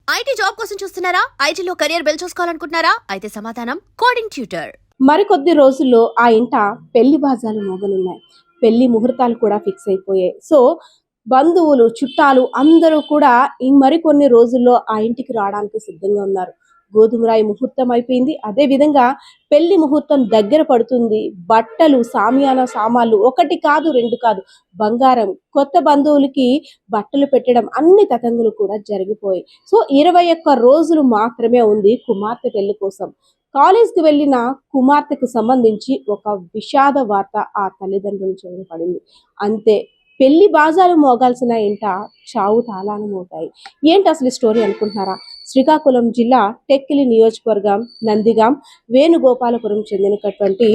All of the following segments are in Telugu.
ఐటీ జాబ్ కోసం చూస్తున్నారా? ఐటీలో కెరియర్ బిల్డ్ చూసుకోవాలనుకుంటున్నారా? అయితే సమాధానం కోడింగ్ ట్యూటర్. మరికొద్ది రోజుల్లో ఆ ఇంట పెళ్లి బాజాలు మోగనున్నాయి. పెళ్లి ముహూర్తాలు కూడా ఫిక్స్ అయిపోయాయి. సో బంధువులు, చుట్టాలు అందరూ కూడా ఈ మరికొన్ని రోజుల్లో ఆ ఇంటికి రావడానికి సిద్ధంగా ఉన్నారు. గోధుమరాయి ముహూర్తం అయిపోయింది. అదే విధంగా పెళ్లి ముహూర్తం దగ్గర పడుతుంది. బట్టలు, సామియానా సామాన్లు ఒకటి కాదు, రెండు కాదు, బంగారం, కొత్త బంధువులకి బట్టలు పెట్టడం, అన్ని తతంగులు కూడా జరిగిపోయాయి. సో 21 రోజులు మాత్రమే ఉంది కుమార్తె పెళ్లి కోసం. కాలేజ్కి వెళ్ళిన కుమార్తెకు సంబంధించి ఒక విషాద వార్త ఆ తల్లిదండ్రుల చెవిన పడింది. అంతే, పెళ్లి బాజాలు మోగాల్సిన ఇంట చావు తాళాలు మోగాయి. ఏంటి అసలు స్టోరీ అనుకుంటున్నారా? శ్రీకాకుళం జిల్లా టెక్కిలి నియోజకవర్గం నందిగాం వేణుగోపాలపురం చెందినటువంటి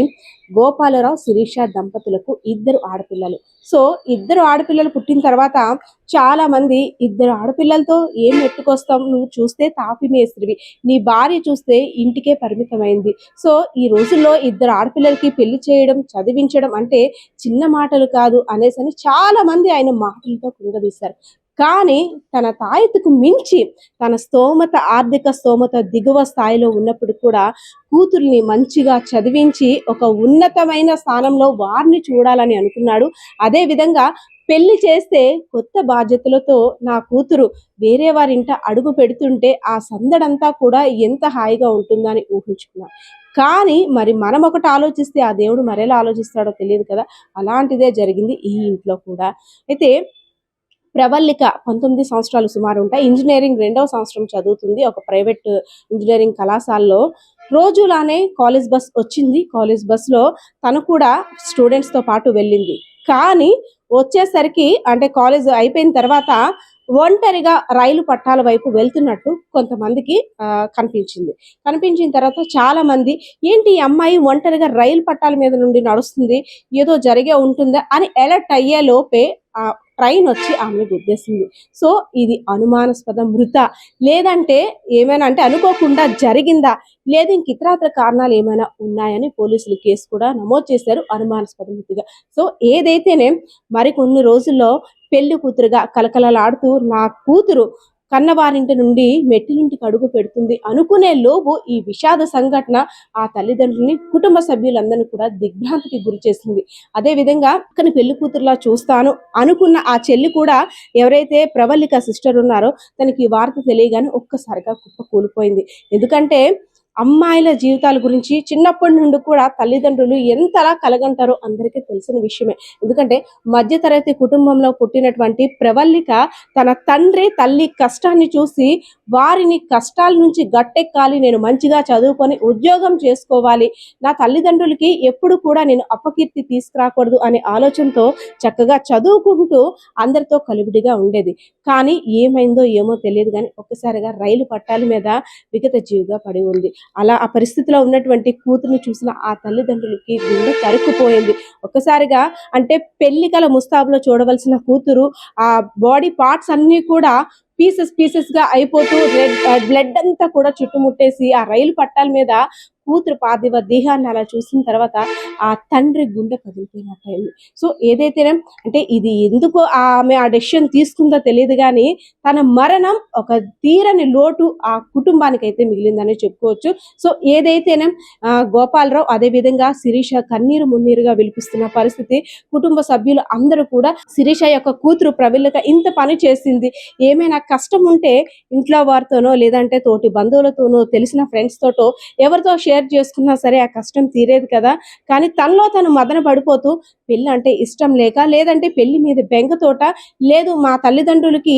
గోపాలరావు, శిరీష దంపతులకు 2 ఆడపిల్లలు. సో 2 ఆడపిల్లలు పుట్టిన తర్వాత చాలా మంది 2 ఆడపిల్లలతో ఏం నెట్టుకొస్తాం, నువ్వు చూస్తే తాపి మేస్త్రివి, నీ భార్య చూస్తే ఇంటికే పరిమితమైంది. సో ఈ రోజుల్లో 2 ఆడపిల్లలకి పెళ్లి చేయడం, చదివించడం అంటే చిన్న మాటలు కాదు అనేసని చాలా మంది ఆయన మాటలతో కుంగదీశారు. కానీ తన తాయెత్తుకు మించి తన ఆర్థిక స్తోమత దిగువ స్థాయిలో ఉన్నప్పుడు కూడా కూతుర్ని మంచిగా చదివించి ఒక ఉన్నతమైన స్థానంలో వారిని చూడాలని అనుకున్నాడు. అదే విధంగా పెళ్లి చేస్తే కొత్త బాధ్యతలతో నా కూతురు వేరే వారింట అడుగు పెడుతుంటే ఆ సందడంతా కూడా ఎంత హాయిగా ఉంటుందని ఊహించుకున్నాను. కానీ మరి మనం ఒకటి ఆలోచిస్తే ఆ దేవుడు మరెలా ఆలోచిస్తాడో తెలియదు కదా. అలాంటిదే జరిగింది ఈ ఇంట్లో కూడా. అయితే ప్రవల్లిక 19 సంవత్సరాలు సుమారు ఉంటాయి. ఇంజనీరింగ్ 2వ సంవత్సరం చదువుతుంది ఒక ప్రైవేట్ ఇంజనీరింగ్ కళాశాలలో. రోజులానే కాలేజ్ బస్ వచ్చింది. కాలేజ్ బస్లో తను కూడా స్టూడెంట్స్తో పాటు వెళ్ళింది. కానీ వచ్చేసరికి అంటే కాలేజ్ అయిపోయిన తర్వాత ఒంటరిగా రైలు పట్టాల వైపు వెళ్తున్నట్టు కొంతమందికి కనిపించిన తర్వాత చాలా మంది, ఏంటి ఈ అమ్మాయి ఒంటరిగా రైలు పట్టాల మీద నుండి నడుస్తుంది, ఏదో జరిగే ఉంటుందా అని అలర్ట్ అయ్యే లోపే ఆ ట్రైన్ వచ్చి ఆమెను గుద్దేసింది. సో ఇది అనుమానాస్పద మృత, లేదంటే ఏమైనా అంటే అనుకోకుండా జరిగిందా, లేదు ఇంక ఇతరాతర కారణాలు ఏమైనా ఉన్నాయని పోలీసులు కేసు కూడా నమోదు చేశారు అనుమానాస్పద మృతిగా. సో ఏదైతేనే మరికొన్ని రోజుల్లో పెళ్లి కూతురుగా కలకలలాడుతూ నా కూతురు కన్నవారింటి నుండి మెట్టిలింటికి అడుగు పెడుతుంది అనుకునే లోపు ఈ విషాద సంఘటన ఆ తల్లిదండ్రులని, కుటుంబ సభ్యులందరినీ కూడా దిగ్భ్రాంతికి గురి చేసింది. అదే విధంగా అక్కని పెళ్లి కూతురులా చూస్తాను అనుకున్న ఆ చెల్లి కూడా, ఎవరైతే ప్రవల్లిక సిస్టర్ ఉన్నారో, తనకి ఈ వార్త తెలియగానే ఒక్కసారిగా కుప్ప కూలిపోయింది. ఎందుకంటే అమ్మాయిల జీవితాల గురించి చిన్నప్పటి నుండి కూడా తల్లిదండ్రులు ఎంతలా కలగంటారో అందరికీ తెలిసిన విషయమే. ఎందుకంటే మధ్యతరగతి కుటుంబంలో పుట్టినటువంటి ప్రవల్లిక తన తండ్రి తల్లి కష్టాన్ని చూసి వారిని కష్టాల నుంచి గట్టెక్కాలి, నేను మంచిగా చదువుకొని ఉద్యోగం చేసుకోవాలి, నా తల్లిదండ్రులకి ఎప్పుడు కూడా నేను అపకీర్తి తీసుకురాకూడదు అనే ఆలోచనతో చక్కగా చదువుకుంటూ అందరితో కలివిడిగా ఉండేది. కానీ ఏమైందో ఏమో తెలియదు, కానీ ఒక్కసారిగా రైలు పట్టాల మీద విగత జీవిగా పడి ఉంది. అలా ఆ పరిస్థితిలో ఉన్నటువంటి కూతురుని చూసిన ఆ తల్లిదండ్రులకి గుండె తరుక్కుపోయింది. ఒక్కసారిగా అంటే పెళ్లికల ముస్తాబులో చూడవలసిన కూతురు ఆ బాడీ పార్ట్స్ అన్నీ కూడా పీసెస్ గా అయిపోతూ బ్లడ్ అంతా కూడా చుట్టుముట్టేసి ఆ రైలు పట్టాల మీద కూతురు పార్థివ దేహాన్ని అలా చూసిన తర్వాత ఆ తండ్రి గుండె కదిలిపోయినట్టయింది. సో ఏదైతేనే అంటే ఇది ఎందుకు ఆమె ఆ డెసిషన్ తీసుకుందో తెలియదు, కానీ తన మరణం ఒక తీరని లోటు ఆ కుటుంబానికి అయితే మిగిలిందని చెప్పుకోవచ్చు. సో ఏదైతేనే గోపాలరావు, అదే విధంగా శిరీష కన్నీరు మున్నీరుగా విలిపిస్తున్న పరిస్థితి. కుటుంబ సభ్యులు అందరూ కూడా శిరీష యొక్క కూతురు ప్రవల్లిక ఇంత పని చేసింది, ఏమైనా కష్టం ఉంటే ఇంట్లో వారితోనో లేదంటే తోటి బంధువులతోనో తెలిసిన ఫ్రెండ్స్ తోటో ఎవరితో షేర్ చేసుకున్నా సరే ఆ కష్టం తీరేది కదా. కానీ తనలో తను మదన పడిపోతూ పెళ్లి అంటే ఇష్టం లేక, లేదంటే పెళ్లి మీద బెంగతోట, లేదు మా తల్లిదండ్రులకి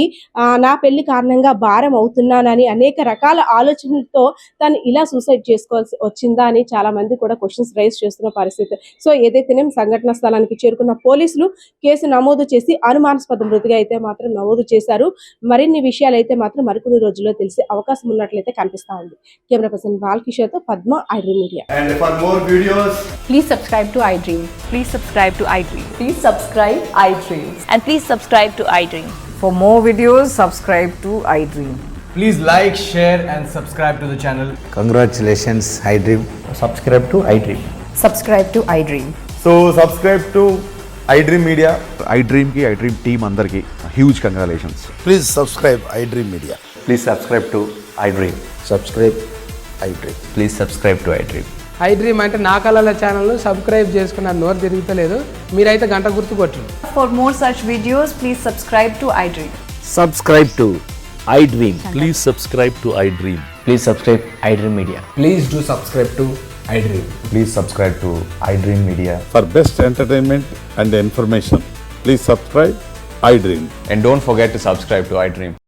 నా పెళ్లి కారణంగా భారం అవుతున్నానని అనేక రకాల ఆలోచనలతో తను ఇలా సూసైడ్ చేసుకోవాల్సి వచ్చిందా అని చాలా మంది కూడా క్వశ్చన్స్ రైజ్ చేస్తున్న పరిస్థితి. సో ఏదైతేనే సంఘటన స్థలానికి చేరుకున్న పోలీసులు కేసు నమోదు చేసి అనుమానాస్పద మృతిగా అయితే మాత్రం నమోదు చేశారు. మరిన్ని విషయాలు అయితే మాత్రం మరికొన్ని రోజుల్లో తెలిసే అవకాశం ఉన్నట్లయితే కనిపిస్తా ఉంది. కెమెరా పర్సన్ బాలకిషోర్తో Padma, iDream Media. And for more videos, please subscribe to iDream. Please subscribe to iDream. Please subscribe iDream. And please subscribe to iDream. For more videos, subscribe to iDream. please like, share and subscribe to the channel. Congratulations, iDream. Subscribe to iDream. Subscribe to iDream. So subscribe to iDream Media. iDream team andarki huge congratulations. Please subscribe iDream Media. Please subscribe to iDream. Subscribe iDream. Please subscribe to iDream. I dream అంటే నా కళల ఛానల్ను సబ్స్క్రైబ్ చేసుకున్న నోరు తిరుగుతలేదు, మీరైతే గంట గుర్తు కొట్టండి. For more such videos, please subscribe to iDream. Subscribe to iDream. Please subscribe to iDream. Please subscribe iDream Media. Please do subscribe to I dream. Please subscribe to iDream Media. For best entertainment and information, please subscribe iDream. And don't forget to subscribe to iDream.